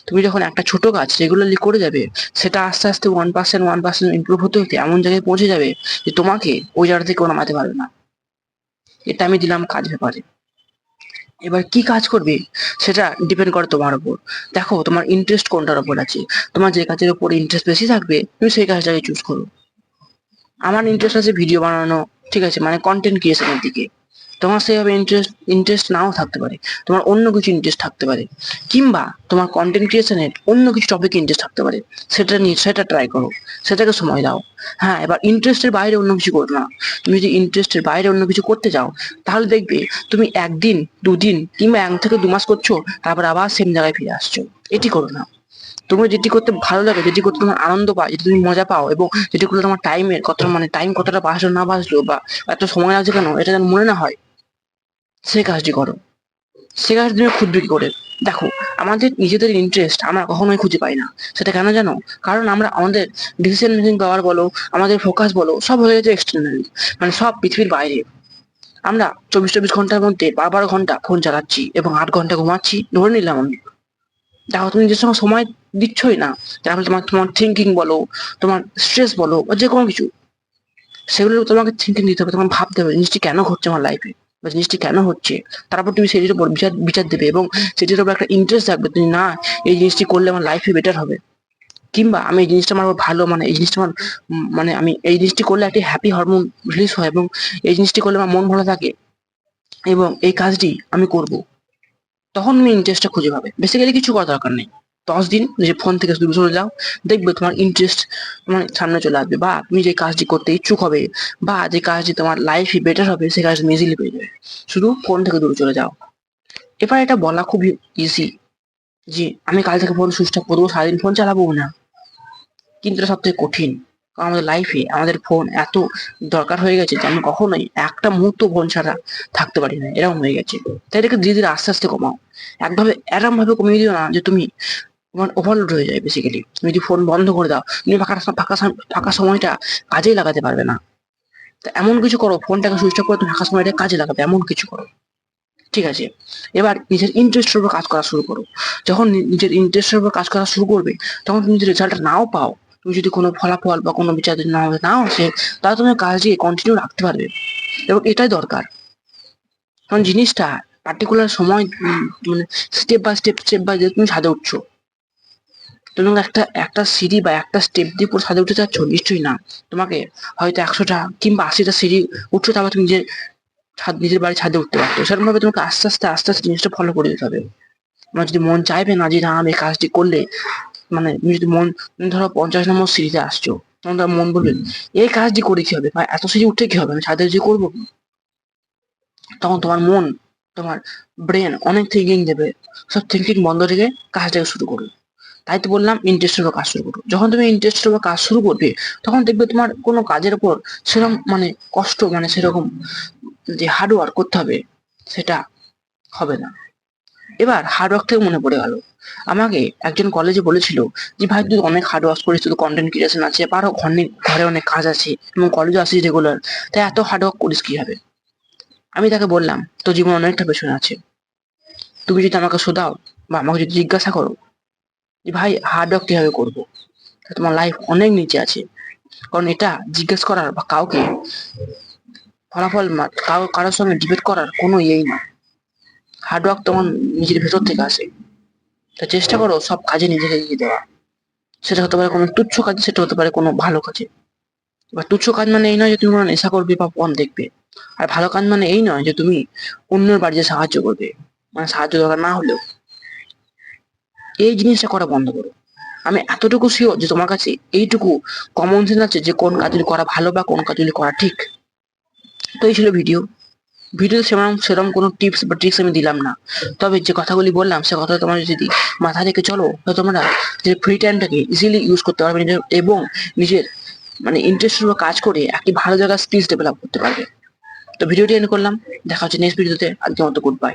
তুমি যখন একটা ছোট কাজ রেগুলারলি করে যাবে, সেটা আস্তে আস্তে 1% ইমপ্রুভ হতে হতে এমন জায়গায় পৌঁছে যাবে যে তোমাকে ওই জায়গা থেকে কেউ নামাতে পারবে না। এটা আমি দিলাম কাজ ব্যাপারে। এবার কি কাজ করবে সেটা ডিপেন্ড করে তোমার উপর। দেখো তোমার ইন্টারেস্ট কোনটার উপর আছে। তোমার যে কাজের উপর ইন্টারেস্ট বেশি থাকবে তুমি সেই কাজটাকে চুজ করো। আমার ইন্টারেস্ট আছে ভিডিও বানানো, ঠিক আছে, মানে কন্টেন্ট ক্রিয়েশনের দিকে। তোমার সেভাবে ইন্টারেস্ট নাও থাকতে পারে, তোমার অন্য কিছু ইন্টারেস্ট থাকতে পারে, কিংবা তোমার কন্টেন্ট ক্রিয়েশনের অন্য কিছু টপিকে ইন্টারেস্ট থাকতে পারে। সেটা নিয়ে সেটা ট্রাই করো, সেটাকে সময় দাও। হ্যাঁ, এবার ইন্টারেস্টের বাইরে অন্য কিছু করো না। তুমি যদি ইন্টারেস্টের বাইরে অন্য কিছু করতে যাও, তাহলে দেখবে তুমি একদিন, দুদিন, কিংবা 1 থেকে 2 মাস করছো, তারপর আবার সেম জায়গায় ফিরে আসছো। এটি করো না। তোমার যেটি করতে ভালো লাগে, যেটি করতে তোমার আনন্দ পাও, যেটি তুমি মজা পাও, এবং যেটি করলে তোমার টাইমের কত, মানে টাইম কতটা বাঁচলো না বাঁচলো, বা এত সময় লাগছে কেন, এটা যেন মনে না হয়, সেই কাজটি করো। সে কাজ তুমি খুঁজবে কি করে? দেখো, আমাদের নিজেদের ইন্টারেস্ট আমরা কখনোই খুঁজে পাই না। সেটা কেন জানো? কারণ আমরা আমাদের ডিসিশন মেকিং পাওয়ার বলো, আমাদের ফোকাস বলো, সব হয়ে গেছে এক্সটার্নালি, মানে সব পৃথিবীর বাইরে। আমরা 24 ঘন্টার মধ্যে 12 ঘন্টা ফোন চালাচ্ছি এবং 8 ঘন্টা ঘুমাচ্ছি, ধরে নিলাম আমি। দেখো, তুমি নিজের সঙ্গে সময় দিচ্ছই না। তারপরে তোমার তোমার থিঙ্কিং বলো, তোমার স্ট্রেস বলো, বা যে কোনো কিছু, সেগুলো তোমাকে থিঙ্কিং দিতে হবে। তোমাকে ভাবতে হবে জিনিসটি কেন ঘটছে আমার লাইফে, বা জিনিসটি কেন হচ্ছে। তারপর তুমি সেটির উপর বিচার বিচার দেবে, এবং সেটির উপর একটা ইন্টারেস্ট থাকবে। তুমি না, এই জিনিসটি করলে আমার লাইফে বেটার হবে, কিংবা আমি এই জিনিসটা আমার ভালো, মানে এই জিনিসটা আমার মানে আমি এই জিনিসটি করলে একটি হ্যাপি হরমোন রিলিজ হয়, এবং এই জিনিসটি করলে আমার মন ভালো থাকে, এবং এই কাজটি আমি করব। তখন তুমি ইন্টারেস্টটা খুঁজে পাবে। বেসিক্যালি কিছু করার দরকার নেই। 10 দিন নিজের ফোন থেকে দূরে সরে যাও, দেখবে তোমার ইন্টারেস্ট তোমার সামনে চলে আসবে, বা তুমি যে কাজটি করতে ইচ্ছুক হবে, বা যে কাজটি তোমার লাইফে বেটার হবে, সেই কাজটা তুমি ইজিলি পেয়ে যাবে। শুধু ফোন থেকে দূরে চলে যাও। এবার এটা বলা খুবই ইজি যে আমি কাল থেকে ফোন সুইচ অফ করবো, সারাদিন ফোন চালাবো না, কিন্তু এটা সব থেকে কঠিন। কারণ আমাদের লাইফে আমাদের ফোন এত দরকার হয়ে গেছে যে আমি কখনোই একটা মুহূর্ত ফোন ছাড়া থাকতে পারি না, এরকম হয়ে গেছে। তাই এটাকে ধীরে ধীরে আস্তে আস্তে কমাও। একভাবে এরম ভাবে কমিয়ে দিও না যে তুমি, তোমার ওভারলোড হয়ে যায়। বেসিক্যালি তুমি যদি ফোন বন্ধ করে দাও, তুমি ফাঁকা সময়টা কাজেই লাগাতে পারবে না। তা এমন কিছু করো, ফোনটাকে সুইচ অফ করে তুমি ফাঁকা সময়টা কাজে লাগাবে, এমন কিছু করো। ঠিক আছে? এবার নিজের ইন্টারেস্টের উপর কাজ করা শুরু করো। যখন নিজের ইন্টারেস্টের উপর কাজ করা শুরু করবে, তখন তুমি যদি রেজাল্টটা নাও পাও, তুমি যদি কোনো ফলাফল বা কোনো বিচার যদি নাও আসে, তাহলে তুমি কাজটি কন্টিনিউ রাখতে পারবে। এবং এটাই দরকার। কারণ জিনিসটা পার্টিকুলার সময় মানে স্টেপ বাই যে তুমি ছাদে উঠছো। তুমি একটা একটা সিঁড়ি বা একটা স্টেপ দিয়ে পুরো ছাদে উঠতে চাচ্ছ? নিশ্চয়ই না। তোমাকে হয়তো 100টা কিংবা 80টা সিঁড়ি উঠছো, তারপর তুমি নিজের বাড়ির ছাদে উঠতে পারতো। সেরকম ভাবে তোমাকে আস্তে আস্তে জিনিসটা ফলো করে যেতে হবে। তোমার যদি মন চাইবে না যে না, আমি এই কাজটি করলে, মানে তুমি যদি তুমি ধরো 50 নম্বর সিঁড়িতে আসছো, তখন তোমার মন বলবে এই কাজটি করে কি হবে, বা এত সিঁড়ি উঠে কি হবে, আমি ছাদে যে করবো কি? তখন তোমার মন, তোমার ব্রেন অনেক থিঙ্কিং দেবে। সব থিঙ্কিং বন্ধ রেখে কাজটাকে শুরু করো। তাই তো বললাম ইন্টারেস্টের উপর কাজ শুরু করো। যখন তুমি ইন্টারেস্টের উপর কাজ শুরু করবে, তখন দেখবে তোমার কোনো কাজের উপর সেরকম মানে কষ্ট, মানে সেরকম যে হার্ড ওয়ার্ক করতে হবে, সেটা হবে না। এবার হার্ড ওয়ার্ক থেকে মনে পড়ে গেল, আমাকে একজন কলেজে বলেছিল যে ভাই তুই অনেক হার্ড ওয়ার্ক করিস, তুই কন্টেন্ট ক্রিয়েশন আছে, আরো ঘরে অনেক কাজ আছে, এবং কলেজে আসিস রেগুলার, তাই এত হার্ড ওয়ার্ক করিস কি হবে? আমি তাকে বললাম তোর জীবন অনেকটা পেছনে আছে। তুমি যদি আমাকে শোধাও বা আমাকে যদি জিজ্ঞাসা করো যে ভাই হার্ড ওয়ার্ক কিভাবে করবো, তা তোমার লাইফ অনেক নিচে আছে। কারণ এটা জিজ্ঞেস করার বা কাউকে ফলাফল কারোর সঙ্গে ডিবেট করার কোনো ইয়েই না। হার্ড ওয়ার্ক তোমার নিজের ভেতর থেকে আসে। তা চেষ্টা করো সব কাজে নিজেকে এগিয়ে দেওয়া। সেটা হতে পারে কোনো তুচ্ছ কাজ, সেটা হতে পারে কোনো ভালো কাজে। এবার তুচ্ছ কাজ মানে এই নয় যে তুমি কোনো নেশা করবে বা পণ দেখবে। আর ভালো কাজ মানে এই নয় যে তুমি অন্যের বাড়িতে সাহায্য করবে, মানে সাহায্য দরকার না হলেও। এই জিনিসটা করা বন্ধ করো। আমি এতটুকু শিওর যে তোমার কাছে এইটুকু কমন সেন্স আছে যে কোন কাজগুলি করা ভালো বা কোন কাজগুলি করা ঠিক। তো এই ছিল ভিডিও সেরকম সেরকম কোনো টিপস বা ট্রিক্স আমি দিলাম না। তবে যে কথাগুলি বললাম সে কথা তোমরা যদি মাথায় রেখে চলো, তো তোমরা যে ফ্রি টাইমটাকে ইজিলি ইউজ করতে পারবে এবং নিজের মানে ইন্টারেস্টের উপর কাজ করে একটি ভালো জায়গায় স্কিলস ডেভেলপ করতে পারবে। তো ভিডিওটি এন্ড করলাম। দেখা হচ্ছে নেক্সট ভিডিওতে। আজকের মতো গুড বাই।